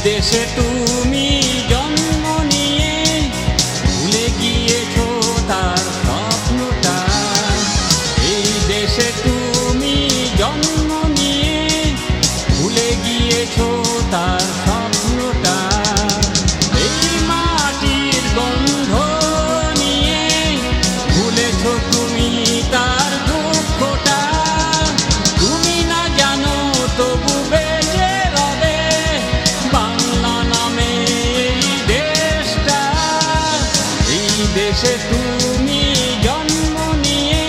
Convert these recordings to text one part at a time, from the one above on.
দেশে তুমি জন্ম নিয়ে ভুলে গিয়েছো তার স্বপ্নটা। এই দেশে তুমি জন্ম নিয়ে ভুলে গিয়েছো তার স্বপ্নটা। এই মাটির গন্ধ নিয়ে ভুলেছো তুমি তার দুঃখটা। তুমি না জানো তবু বেঁচে রবে বাংলা নামে এই দেশটা। এই দেশে তুমি জন্ম নিয়ে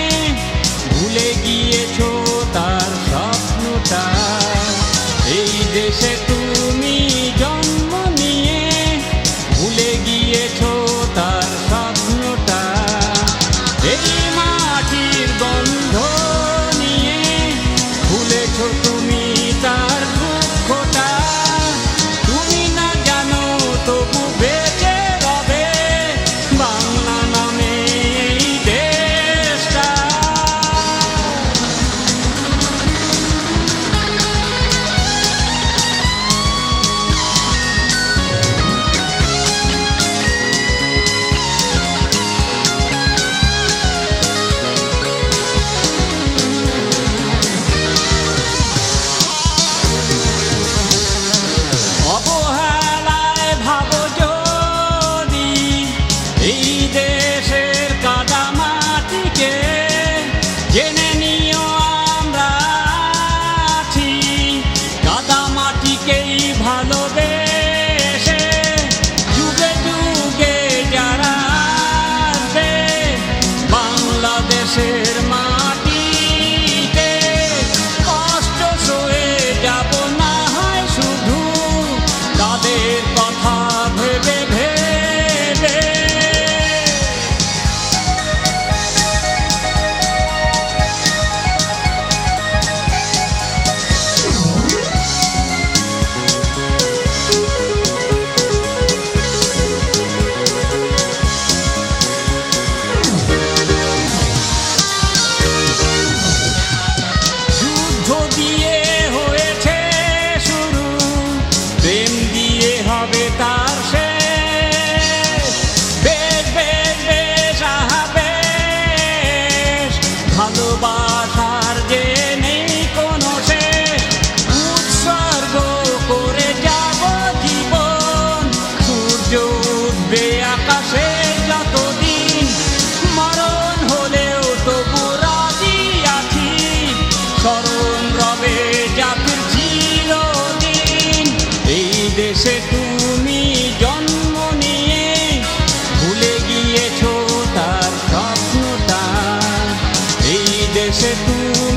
ভুলে গিয়েছো তার স্বপ্নটা। এই দেশে তুমি জন্ম নিয়ে ভুলে গিয়েছো তার স্বপ্নটা। এই মাটির গন্ধ নিয়ে ভুলেছো তুমি তার দুঃখটা। তুমি না জানো তবু বেঁচে রবে বাংলা নামে এই দেশটা। অবহেলায় ভাবো যদি এই দেশের কাদা মাটিকে, জেনে নিও আমরা আছি কাদা মাটিকেই ভালোবেসে। যুগে যুগে যারা আসবে বাংলাদেশের মাটিতে, কষ্ট সয়ে যাব না হয় শুধু তাদের কথা ভেবে ভেবে। যুদ্ধ দিয়ে হয়েছে শুরু, প্রেম দিয়ে হবে তার শেষ। বেশ বেশ বেশ আহা বেশ, ভালোবাসার যে নেই কোনো শেষ। উৎসর্গ করে যাব জীবন, সূর্য উঠবে আকাশে যতদিন। মরণ হলেও তবু রাজি আছি, স্মরণ রবে জাতির চিরদিন। এই দেশে তুমি জন্ম নিয়ে ভুলে গিয়েছো তার স্বপ্নটা। এই দেশে তুমি